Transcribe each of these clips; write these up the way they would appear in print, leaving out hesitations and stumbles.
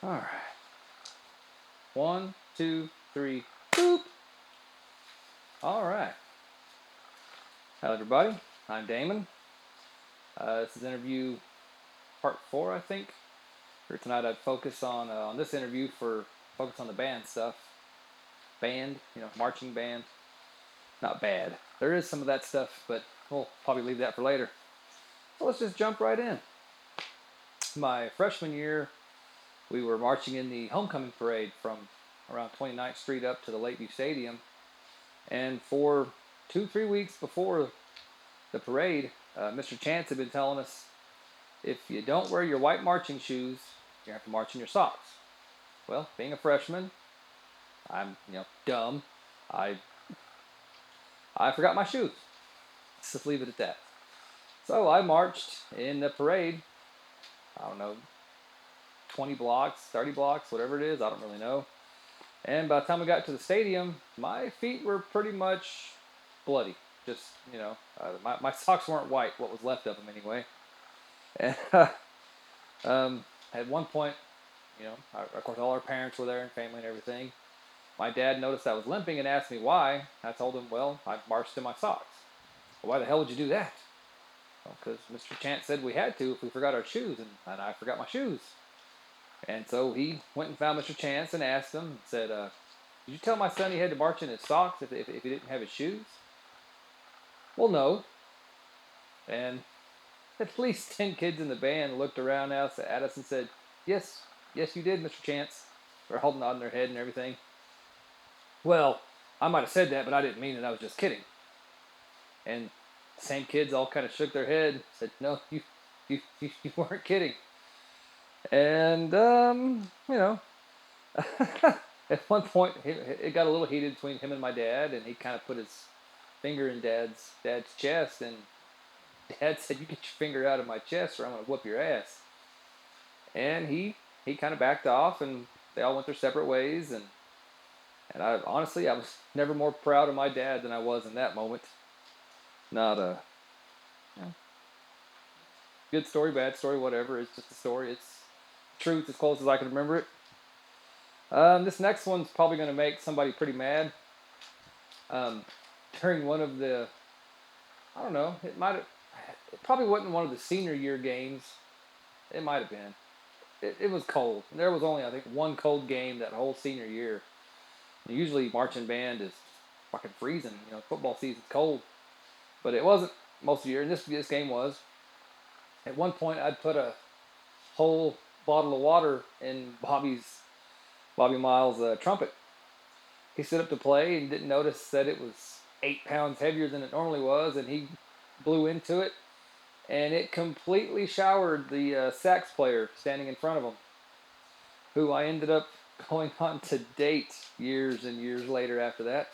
All right. 1, 2, 3. Boop. All right. Hello, everybody. I'm Damon. This is interview part 4, I think. For tonight, I'd focus on this interview focus on the band stuff. Band, marching band. Not bad. There is some of that stuff, but we'll probably leave that for later. So let's just jump right in. My freshman year, we were marching in the homecoming parade from around 29th Street up to the Lakeview Stadium. And for 2-3 weeks before the parade, Mr. Chance had been telling us, if you don't wear your white marching shoes, you have to march in your socks. Well, being a freshman, I'm dumb. I forgot my shoes. Let's just leave it at that. So I marched in the parade. I don't know, 20 blocks, 30 blocks, whatever it is. I don't really know. And by the time we got to the stadium, my feet were pretty much bloody. Just, my socks weren't white, what was left of them anyway. And at one point, of course, all our parents were there and family and everything. My dad noticed I was limping and asked me why. I told him, well, I marched in my socks. Well, why the hell would you do that? Well, because Mr. Chance said we had to if we forgot our shoes, and I forgot my shoes. And so he went and found Mr. Chance and asked him, and said, did you tell my son he had to march in his socks if he didn't have his shoes? Well, no. And at least 10 kids in the band looked around at us and said, yes, you did, Mr. Chance. They're all nodding their head and everything. Well, I might have said that, but I didn't mean it. I was just kidding. And the same kids all kind of shook their head and said, no, you weren't kidding. And, at one point, it got a little heated between him and my dad, and he kind of put his finger in Dad's chest, and Dad said, you get your finger out of my chest or I'm going to whoop your ass. And he kind of backed off, and they all went their separate ways, and I honestly, I was never more proud of my dad than I was in that moment. Not a good story, bad story, whatever. It's just a story. It's truth as close as I can remember it. This next one's probably going to make somebody pretty mad. During one of the, I don't know, it probably wasn't one of the senior year games. It might have been. It was cold. There was only, I think, one cold game that whole senior year. Usually marching band is fucking freezing. Football season's cold. But it wasn't most of the year, and this game was. At one point, I'd put a whole bottle of water in Bobby Miles' trumpet. He stood up to play and didn't notice that it was 8 pounds heavier than it normally was, and he blew into it, and it completely showered the sax player standing in front of him, who I ended up going on to date years and years later after that.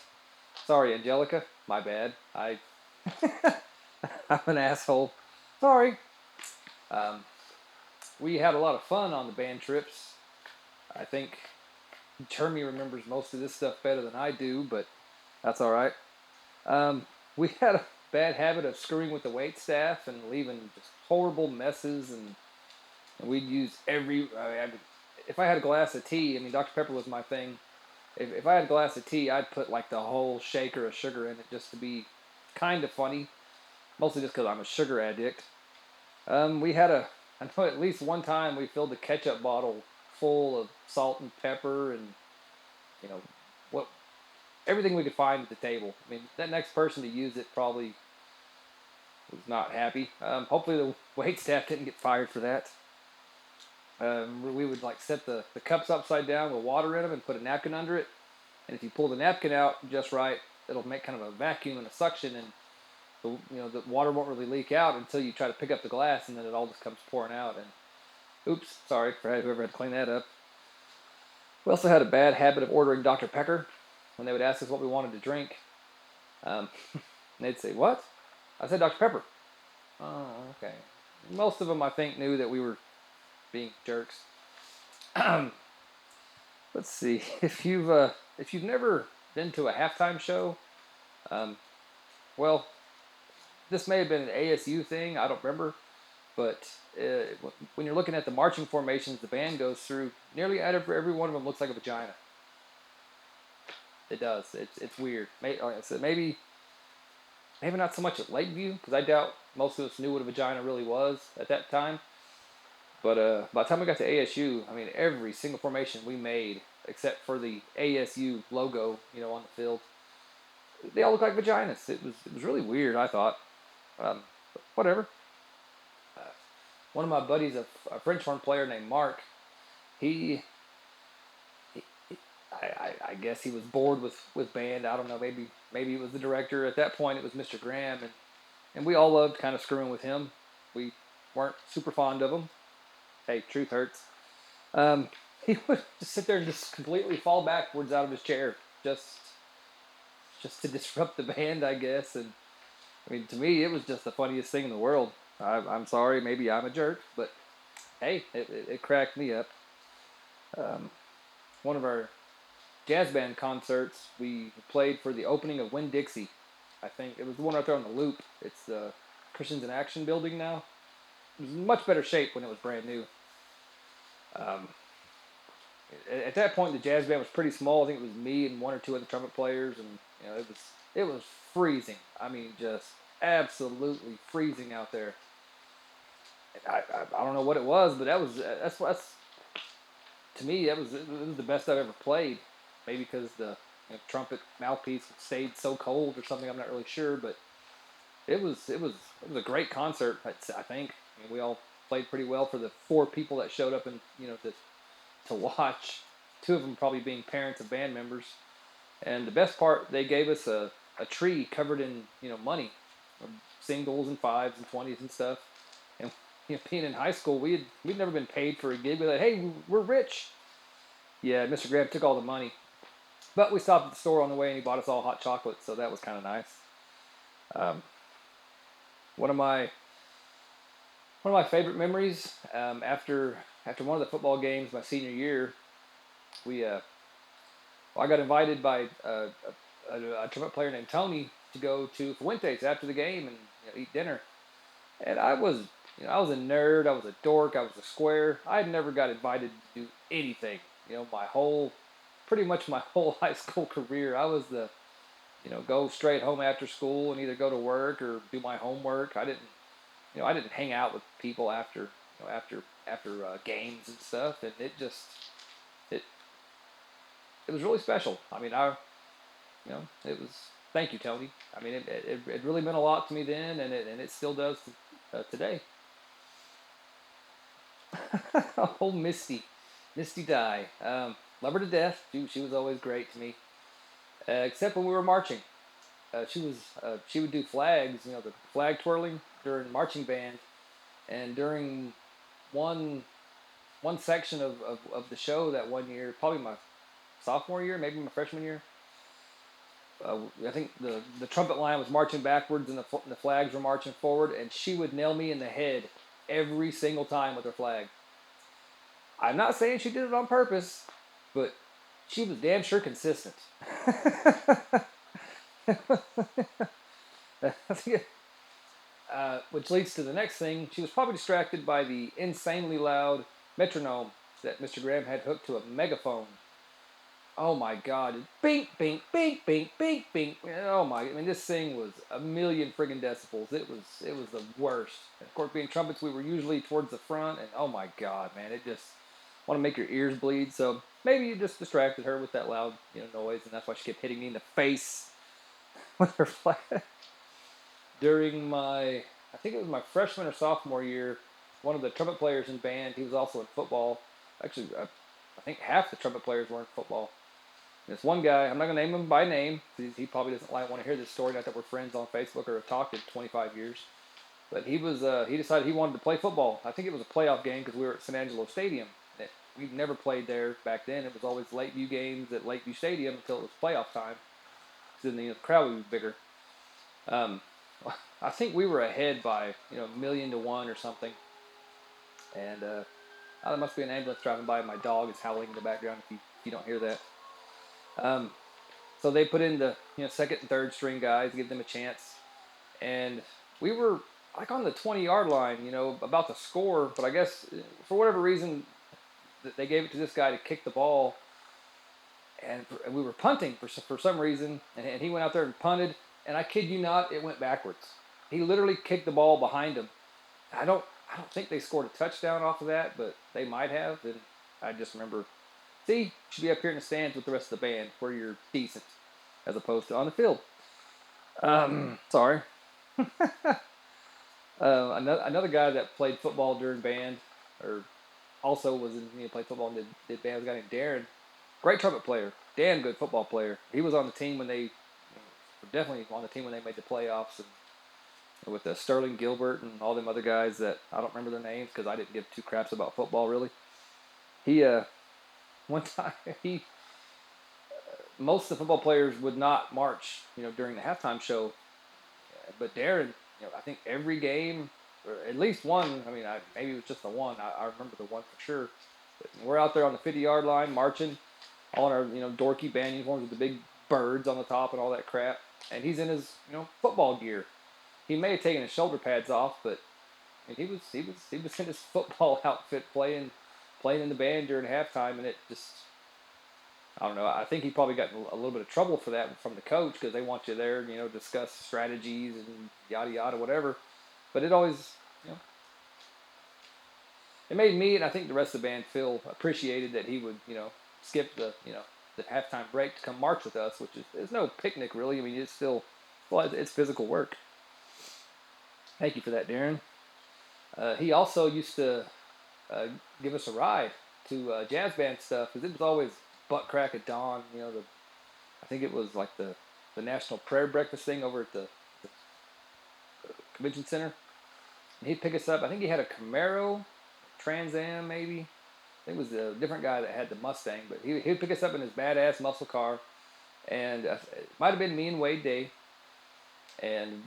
Sorry, Angelica. My bad. I'm an asshole. Sorry. We had a lot of fun on the band trips. I think Jeremy remembers most of this stuff better than I do, but that's all right. We had a bad habit of screwing with the wait staff and leaving just horrible messes, and we'd use if I had a glass of tea, Dr. Pepper was my thing. If I had a glass of tea, I'd put like the whole shaker of sugar in it just to be kind of funny, mostly just because I'm a sugar addict. I know at least one time we filled the ketchup bottle full of salt and pepper and, everything we could find at the table. That next person to use it probably was not happy. Hopefully the wait staff didn't get fired for that. We would set the cups upside down with water in them and put a napkin under it. And if you pull the napkin out just right, it'll make kind of a vacuum and a suction, and the water won't really leak out until you try to pick up the glass, and then it all just comes pouring out. And oops, sorry for whoever had to clean that up. We also had a bad habit of ordering Dr. Pepper when they would ask us what we wanted to drink. They'd say, what? I said Dr. Pepper. Oh, okay. Most of them, I think, knew that we were being jerks. Let's see. If you've never been to a halftime show, well, this may have been an ASU thing. I don't remember. But when you're looking at the marching formations the band goes through, nearly every one of them looks like a vagina. It does. It's weird. Like I said, maybe not so much at Lakeview, because I doubt most of us knew what a vagina really was at that time. But by the time we got to ASU, I mean, every single formation we made, except for the ASU logo, on the field, they all look like vaginas. It was really weird, I thought. But whatever. Uh, One of my buddies, a French horn player named Mark, he, I guess he was bored with band. I don't know. Maybe it was the director. At that point, it was Mr. Graham, and we all loved kind of screwing with him. We weren't super fond of him. Hey, truth hurts. Um, he would just sit there and just completely fall backwards out of his chair, just to disrupt the band, I guess. And I mean, to me, it was just the funniest thing in the world. I'm sorry, maybe I'm a jerk, but hey, it cracked me up. Um, One of our jazz band concerts, we played for the opening of Winn Dixie. I think it was the one right there on the Loop. It's the Christians in Action building now. It was in much better shape when it was brand new. Um, at that point, the jazz band was pretty small. I think it was me and one or two other trumpet players, and it was freezing. I mean, just absolutely freezing out there. I don't know what it was, but that's to me it was the best I've ever played. Maybe because the trumpet mouthpiece stayed so cold or something. I'm not really sure, but it was a great concert. I think. I mean, we all played pretty well for the 4 people that showed up and to watch. 2 of them probably being parents of band members. And the best part, they gave us a tree covered in money, singles and fives and 20s and stuff. And being in high school, we'd never been paid for a gig. We're like, hey, we're rich. Yeah, Mr. Graham took all the money, but we stopped at the store on the way and he bought us all hot chocolate, so that was kind of nice. Um, one of my favorite memories, after one of the football games my senior year, we I got invited by a trumpet player named Tony to go to Fuentes after the game and eat dinner. And I was a nerd, I was a dork, I was a square. I had never got invited to do anything. Pretty much my whole high school career, I was the, go straight home after school and either go to work or do my homework. I didn't hang out with people after games and stuff, and it it was really special. I mean, it was. Thank you, Tony. I mean, it really meant a lot to me then, and it still does today. Oh, Misty Dye. Love her to death. She was always great to me, except when we were marching. She would do flags, the flag twirling during marching band, and during one one section of the show that one year, probably my sophomore year, maybe my freshman year. I think the trumpet line was marching backwards and the flags were marching forward, and she would nail me in the head every single time with her flag. I'm not saying she did it on purpose, but she was damn sure consistent. Which leads to the next thing. She was probably distracted by the insanely loud metronome that Mr. Graham had hooked to a megaphone. Oh my God! Bink, bink, bink, bink, bink, bink. Oh my! I mean, this thing was a million friggin' decibels. It was the worst. And of course, being trumpets, we were usually towards the front, and oh my God, man, it just want to make your ears bleed. So maybe you just distracted her with that loud noise, and that's why she kept hitting me in the face with her flag. During I think it was my freshman or sophomore year, one of the trumpet players in band, he was also in football. Actually, I think half the trumpet players were in football. This one guy, I'm not going to name him by name. He probably doesn't want to hear this story, not that we're friends on Facebook or have talked in 25 years. But he decided he wanted to play football. I think it was a playoff game because we were at San Angelo Stadium. We'd never played there back then. It was always Lakeview games at Lakeview Stadium until it was playoff time. Because then the crowd would be bigger. I think we were ahead by 1,000,000 to 1 or something. And there must be an ambulance driving by. My dog is howling in the background if you don't hear that. So they put in the second and third string guys, give them a chance, and we were like on the 20-yard line, about to score, but I guess for whatever reason they gave it to this guy to kick the ball, and we were punting for some reason, and he went out there and punted, and I kid you not, it went backwards. He literally kicked the ball behind him. I don't think they scored a touchdown off of that, but they might have. And I just remember, see, you should be up here in the stands with the rest of the band where you're decent, as opposed to on the field. Sorry. Another guy that played football during band, or also was in played football and did band, was a guy named Darren. Great trumpet player, damn good football player. He was on the team when they, definitely on the team when they made the playoffs, and with Sterling Gilbert and all them other guys that I don't remember their names because I didn't give two craps about football really. He one time most of the football players would not march during the halftime show, but Darren, I think every game or at least one. I mean, maybe it was just the one. I remember the one for sure. But we're out there on the 50-yard line marching, all in our dorky band uniforms with the big birds on the top and all that crap, and he's in his football gear. He may have taken his shoulder pads off, but he was in his football outfit playing in the band during halftime, and it just, I don't know. I think he probably got a little bit of trouble for that from the coach because they want you there, discuss strategies and yada yada whatever. But it always, it made me and I think the rest of the band feel appreciated that he would, skip the halftime break to come march with us, which is no picnic really. I mean, it's still, well, it's physical work. Thank you for that, Darren. He also used to give us a ride to jazz band stuff because it was always butt crack at dawn. I think it was like the National Prayer Breakfast thing over at the convention center. And he'd pick us up. I think he had a Camaro, Trans Am maybe. I think it was a different guy that had the Mustang, but he'd pick us up in his badass muscle car. And it might have been me and Wade Day. And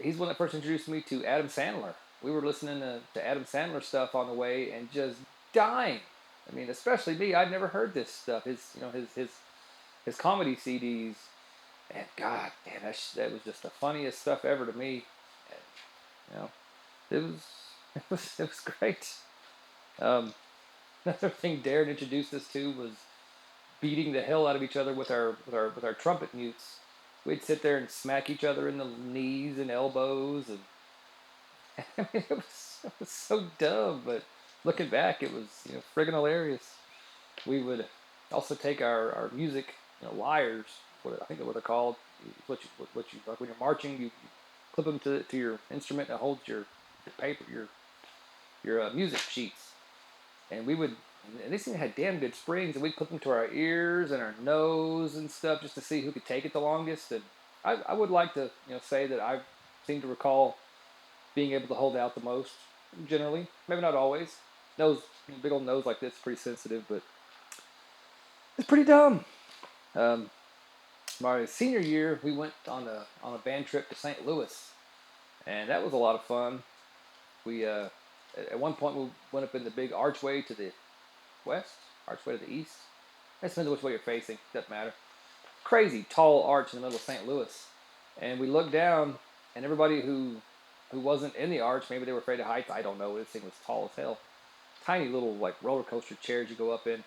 he's the one that first introduced me to Adam Sandler. We were listening to Adam Sandler stuff on the way and just dying. I mean, especially me. I'd never heard this stuff. His comedy CDs. And God, man, that was just the funniest stuff ever to me. And, it was great. Another thing Darren introduced us to was beating the hell out of each other with our trumpet mutes. We'd sit there and smack each other in the knees and elbows, and I mean, it was so dumb. But looking back, it was friggin' hilarious. We would also take our music, lyres. I think what they're called. What you like when you're marching, you clip them to your instrument that holds your paper, your music sheets, and we would. And these things had damn good springs, and we'd put them to our ears and our nose and stuff just to see who could take it the longest. And I would like to say that I seem to recall being able to hold out the most. Generally, maybe not always. Nose, big old nose like this, is pretty sensitive, but it's pretty dumb. My senior year, we went on a band trip to St. Louis, and that was a lot of fun. We at one point we went up in the big archway to the west, archway to the east. It depends on which way you're facing. Doesn't matter. Crazy tall arch in the middle of St. Louis, and we looked down, and everybody who wasn't in the arch, maybe they were afraid of heights. I don't know. This thing was tall as hell. Tiny little like roller coaster chairs you go up in,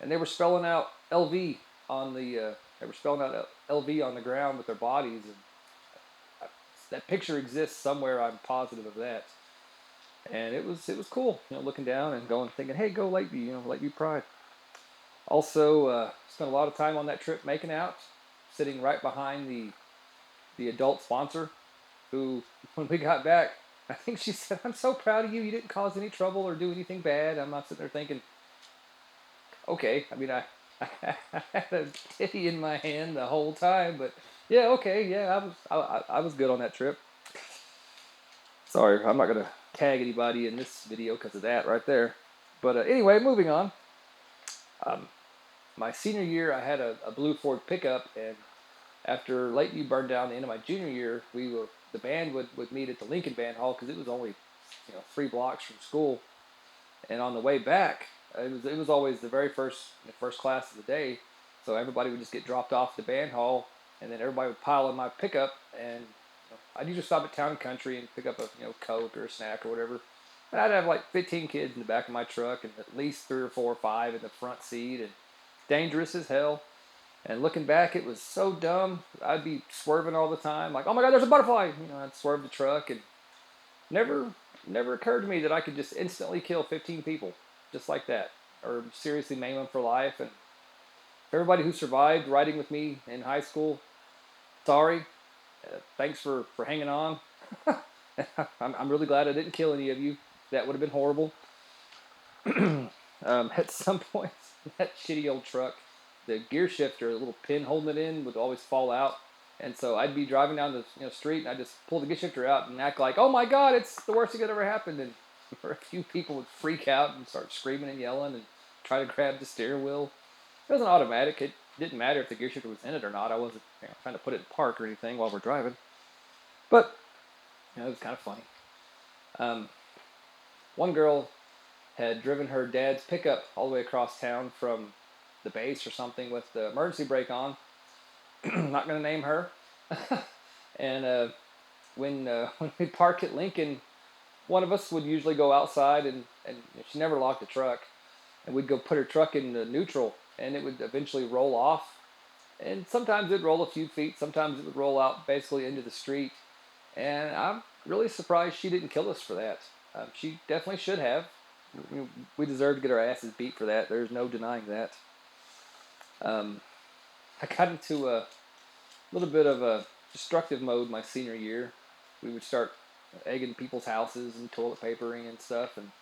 and they were spelling out LV on the. They were spelling out LV on the ground with their bodies, and that picture exists somewhere. I'm positive of that. And it was cool, looking down and thinking, hey, go Lakeview, Lakeview Pride. Also, spent a lot of time on that trip making out, sitting right behind the adult sponsor, who, when we got back, I think she said, I'm so proud of you. You didn't cause any trouble or do anything bad. I'm not sitting there thinking, okay. I mean, I had a titty in my hand the whole time, but yeah, okay, yeah, I was good on that trip. Sorry, I'm not gonna tag anybody in this video because of that right there. But anyway, moving on. My senior year, I had a blue Ford pickup, and after Lakeview burned down the end of my junior year, the band would meet at the Lincoln Band Hall because it was only 3 blocks from school. And on the way back, it was always the very first class of the day, so everybody would just get dropped off at the band hall, and then everybody would pile in my pickup, and I'd usually stop at Town and Country and pick up a Coke or a snack or whatever. And I'd have like 15 kids in the back of my truck and at least 3 or 4 or 5 in the front seat, and dangerous as hell. And looking back, it was so dumb. I'd be swerving all the time, like, oh my God, there's a butterfly. I'd swerve the truck, and never, never occurred to me that I could just instantly kill 15 people just like that, or seriously maim them for life. And everybody who survived riding with me in high school, sorry. Thanks for hanging on. I'm really glad I didn't kill any of you. That would have been horrible. At some point, that shitty old truck, the gear shifter, the little pin holding it in, would always fall out. And so I'd be driving down the street, and I'd just pull the gear shifter out and act like, oh my God, it's the worst thing that ever happened. And a few people would freak out and start screaming and yelling and try to grab the steering wheel. It wasn't automatic. It didn't matter if the gear shifter was in it or not. I wasn't trying to put it in park or anything while we're driving. But it was kind of funny. One girl had driven her dad's pickup all the way across town from the base or something with the emergency brake on. Not going to name her. And when we park at Lincoln, one of us would usually go outside, and she never locked the truck. And we'd go put her truck in the neutral, and it would eventually roll off. And sometimes it'd roll a few feet. Sometimes it would roll out basically into the street. And I'm really surprised she didn't kill us for that. She definitely should have. We deserve to get our asses beat for that. There's no denying that. I got into a little bit of a destructive mode my senior year. We would start egging people's houses and toilet papering and stuff. And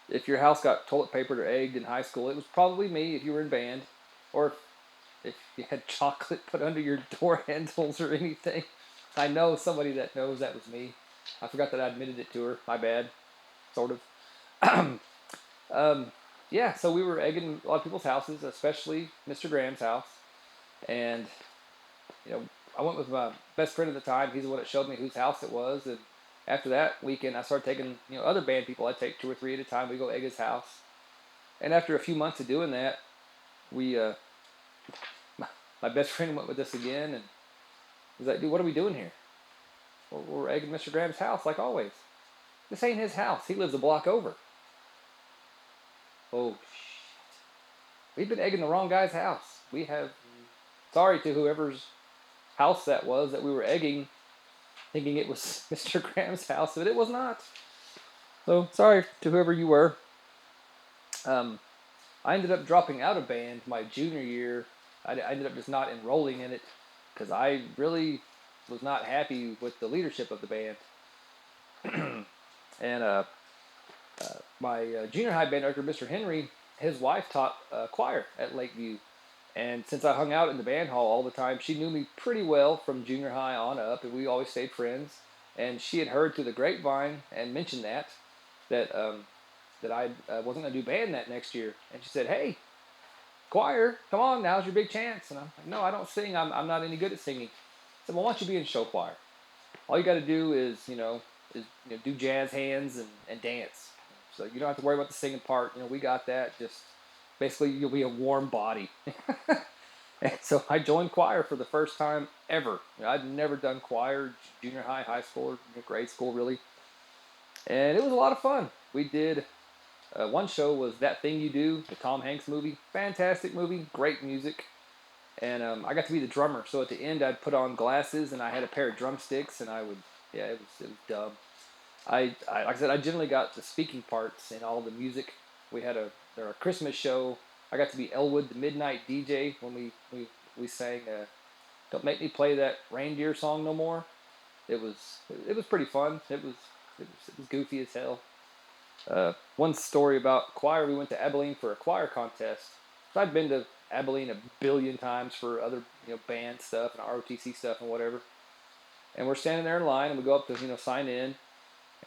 if your house got toilet papered or egged in high school, it was probably me if you were in band, or if you had chocolate put under your door handles or anything. I know somebody that knows that was me. I forgot that I admitted it to her. My bad. Sort of. Yeah, so we were egging a lot of people's houses, especially Mr. Graham's house. And, I went with my best friend at the time. He's the one that showed me whose house it was. And after that weekend, I started taking, other band people. I'd take 2 or 3 at a time. We'd go egg his house. And after a few months of doing that, we, my best friend went with us again, and he's like, dude, what are we doing here? Well, we're egging Mr. Graham's house, like always. This ain't his house. He lives a block over. Oh, shit. We've been egging the wrong guy's house. We have, sorry to whoever's house that was that we were egging, thinking it was Mr. Graham's house, but it was not. So, sorry to whoever you were. I ended up dropping out of band my junior year. I ended up just not enrolling in it because I really was not happy with the leadership of the band. And my junior high band director, Mr. Henry, his wife taught choir at Lakeview. And since I hung out in the band hall all the time, she knew me pretty well from junior high on up, and we always stayed friends. And she had heard through the grapevine and mentioned that I wasn't going to do band that next year. And she said, hey, choir, come on, now's your big chance. And I'm like, no, I don't sing. I'm not any good at singing. I said, well, why don't you be in show choir? All you got to do is, do jazz hands and dance. So you don't have to worry about the singing part. We got that. Just basically, you'll be a warm body. And so I joined choir for the first time ever. I'd never done choir, junior high, high school, or grade school, really. And it was a lot of fun. We did, one show was That Thing You Do, the Tom Hanks movie. Fantastic movie, great music. And I got to be the drummer. So at the end, I'd put on glasses, and I had a pair of drumsticks, and it was dumb. Like I said, I generally got the speaking parts in all the music. We had a Christmas show. I got to be Elwood, the midnight DJ, when we sang "Don't Make Me Play That Reindeer Song No More." It was pretty fun. It was goofy as hell. One story about choir: we went to Abilene for a choir contest. So I'd been to Abilene a billion times for other band stuff and ROTC stuff and whatever. And we're standing there in line, and we go up to sign in,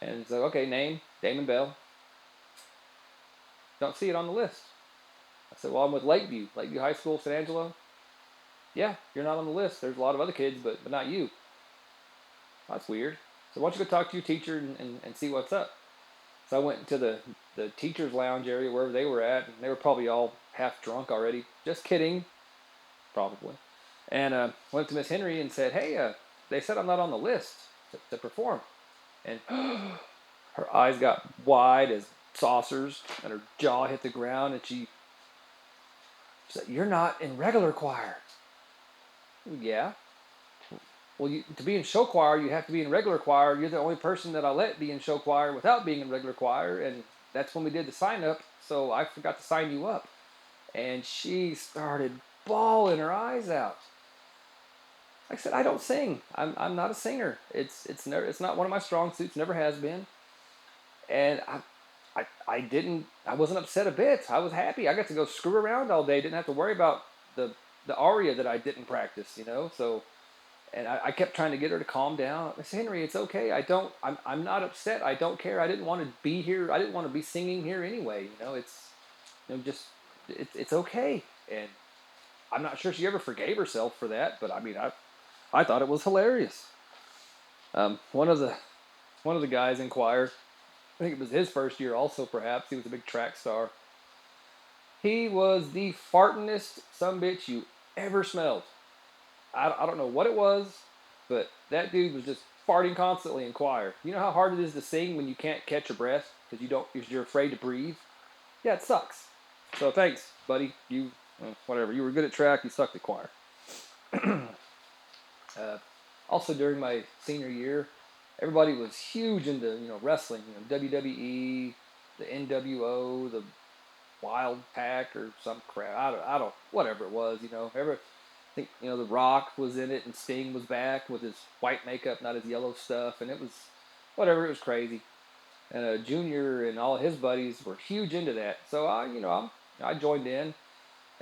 and it's like, okay, name Damon Bell. Don't see it on the list. I said, well, I'm with Lakeview High School, San Angelo. Yeah, you're not on the list. There's a lot of other kids, but not you. That's weird. So why don't you go talk to your teacher and see what's up? So I went into the teacher's lounge area, wherever they were at, and they were probably all half drunk already. Just kidding, probably. And went up to Miss Henry and said, hey, they said I'm not on the list to perform. And her eyes got wide as saucers, and her jaw hit the ground, and she said, "You're not in regular choir." Yeah. Well, to be in show choir, you have to be in regular choir. You're the only person that I let be in show choir without being in regular choir, and that's when we did the sign up. So I forgot to sign you up, and she started bawling her eyes out. I said, I don't sing. I'm not a singer. It's not one of my strong suits. Never has been. And I wasn't upset a bit. I was happy. I got to go screw around all day. Didn't have to worry about the aria that I didn't practice. So. And I kept trying to get her to calm down. I said, Henry, it's okay. I'm not upset. I don't care. I didn't want to be here. I didn't want to be singing here anyway. It's okay. And I'm not sure she ever forgave herself for that. But I mean, I thought it was hilarious. One of the guys in choir, I think it was his first year also, perhaps. He was a big track star. He was the fartingest sumbitch you ever smelled. I don't know what it was, but that dude was just farting constantly in choir. You know how hard it is to sing when you can't catch your breath because you're afraid to breathe? Yeah, it sucks. So thanks, buddy. Whatever. You were good at track. You sucked at choir. Also, during my senior year, everybody was huge into wrestling. WWE, the NWO, the Wild Pack, or some crap. I don't. Whatever it was. I think The Rock was in it, and Sting was back with his white makeup, not his yellow stuff, and it was whatever. It was crazy. And Junior and all of his buddies were huge into that. So I joined in,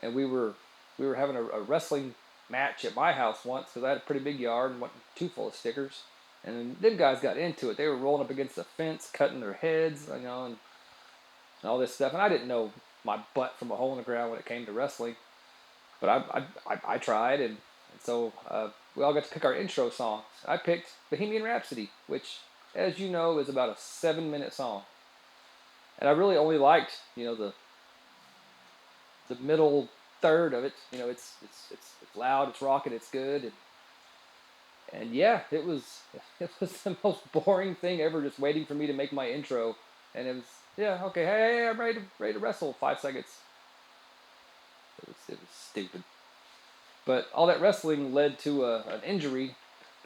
and we were having a wrestling match at my house once because I had a pretty big yard and wasn't too full of stickers. And them guys got into it. They were rolling up against the fence, cutting their heads, and all this stuff. And I didn't know my butt from a hole in the ground when it came to wrestling. But I tried, and so we all got to pick our intro songs. I picked Bohemian Rhapsody, which, as you know, is about a 7-minute song. And I really only liked, the middle third of it. It's loud, it's rocking, it's good, and yeah, it was the most boring thing ever, just waiting for me to make my intro, and it was okay. Hey, I'm ready to wrestle. 5 seconds. It was stupid. But all that wrestling led to an injury.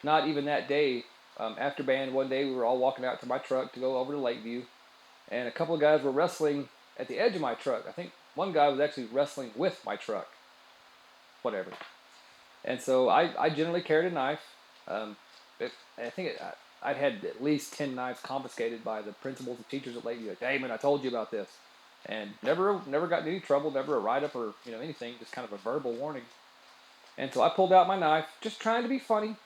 Not even that day. After band, one day we were all walking out to my truck to go over to Lakeview, and a couple of guys were wrestling at the edge of my truck. I think one guy was actually wrestling with my truck. Whatever. And so I generally carried a knife. I'd had at least 10 knives confiscated by the principals and teachers at Lakeview. Like, Damon, I told you about this. And never got in any trouble, never a write-up or anything, just kind of a verbal warning. And so I pulled out my knife, just trying to be funny.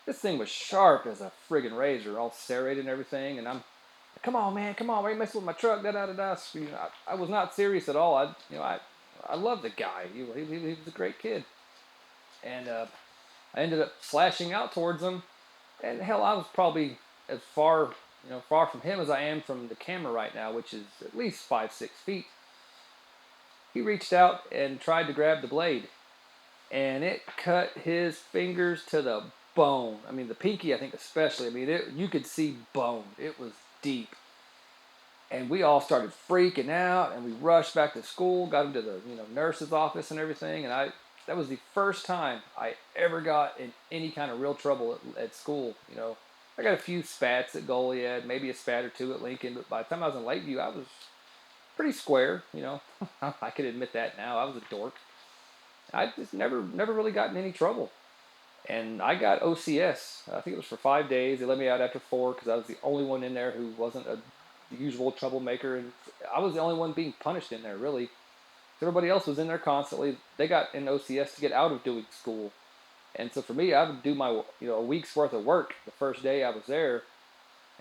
This thing was sharp as a friggin' razor, all serrated and everything. And I'm, come on, man, come on, why are you messing with my truck? Da da da da. I was not serious at all. I loved the guy. He was a great kid. And I ended up slashing out towards him. And hell, I was probably as far from him as I am from the camera right now, which is at least 5-6 feet. He reached out and tried to grab the blade, and it cut his fingers to the bone. I mean, the pinky, I think especially. I mean, you could see bone. It was deep. And we all started freaking out, and we rushed back to school, got into the nurse's office and everything. And that was the first time I ever got in any kind of real trouble at school. I got a few spats at Goliad, maybe a spat or two at Lincoln, but by the time I was in Lakeview, I was pretty square. I could admit that now. I was a dork. I just never really got in any trouble. And I got OCS. I think it was for 5 days. They let me out after 4 because I was the only one in there who wasn't the usual troublemaker. And I was the only one being punished in there, really. Everybody else was in there constantly. They got in OCS to get out of doing school. And so for me, I would do my a week's worth of work the first day I was there.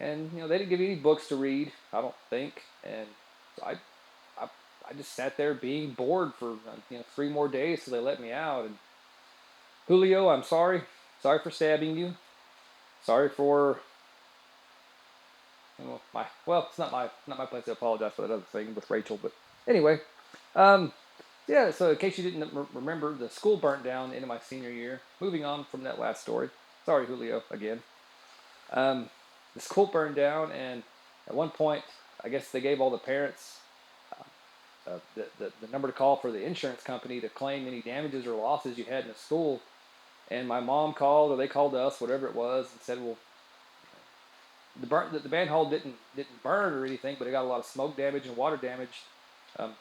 And they didn't give me any books to read, I don't think. And so I just sat there being bored for 3 more days till they let me out. And Julio, I'm sorry. Sorry for stabbing you. Sorry for it's not my place to apologize for that other thing with Rachel. But anyway, so in case you didn't remember, the school burnt down into my senior year. Moving on from that last story. Sorry, Julio, again. The school burned down, and at one point, I guess they gave all the parents the number to call for the insurance company to claim any damages or losses you had in the school. And my mom called, or they called us, whatever it was, and said, "Well, the band hall didn't burn or anything, but it got a lot of smoke damage and water damage. Um,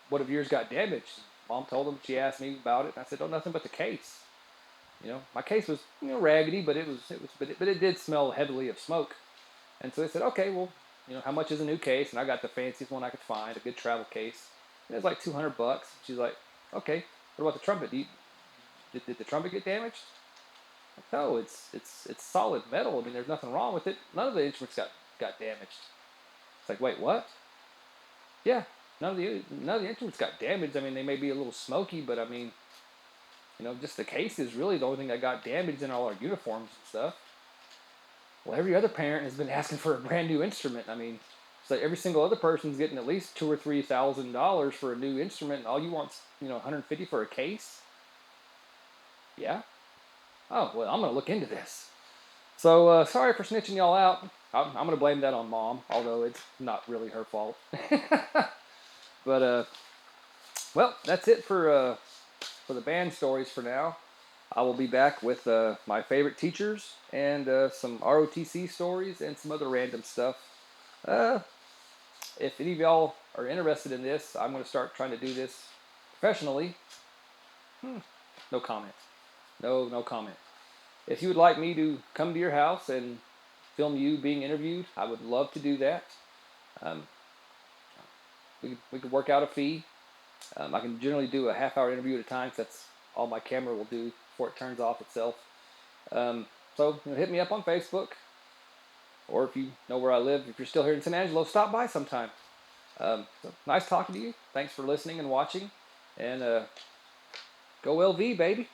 what of yours got damaged?" Mom told them. She asked me about it, and I said, "Oh, nothing but the case. My case was raggedy, but it did smell heavily of smoke." And so they said, "Okay, well, how much is a new case?" And I got the fanciest one I could find, a good travel case. And it was like $200. She's like, "Okay, what about the trumpet? Did the trumpet get damaged?" No, it's solid metal. I mean, there's nothing wrong with it. None of the instruments got damaged. It's like, wait, what? Yeah, none of the instruments got damaged. I mean, they may be a little smoky, but I mean, just the case is really the only thing that got damaged in all our uniforms and stuff. Well, every other parent has been asking for a brand new instrument. I mean, it's like every single other person's getting at least $2,000 or $3,000 for a new instrument, and all you want's $150 for a case. Yeah. Oh well, I'm gonna look into this. So sorry for snitching y'all out. I'm gonna blame that on Mom, although it's not really her fault. But well, that's it for the band stories for now. I will be back with my favorite teachers and some ROTC stories and some other random stuff. If any of y'all are interested in this, I'm going to start trying to do this professionally. No comment. No comment. If you would like me to come to your house and film you being interviewed, I would love to do that. Um, we could work out a fee. I can generally do a half-hour interview at a time, because that's all my camera will do before it turns off itself. So hit me up on Facebook, or if you know where I live, if you're still here in San Angelo, stop by sometime. So nice talking to you. Thanks for listening and watching, and go LV, baby.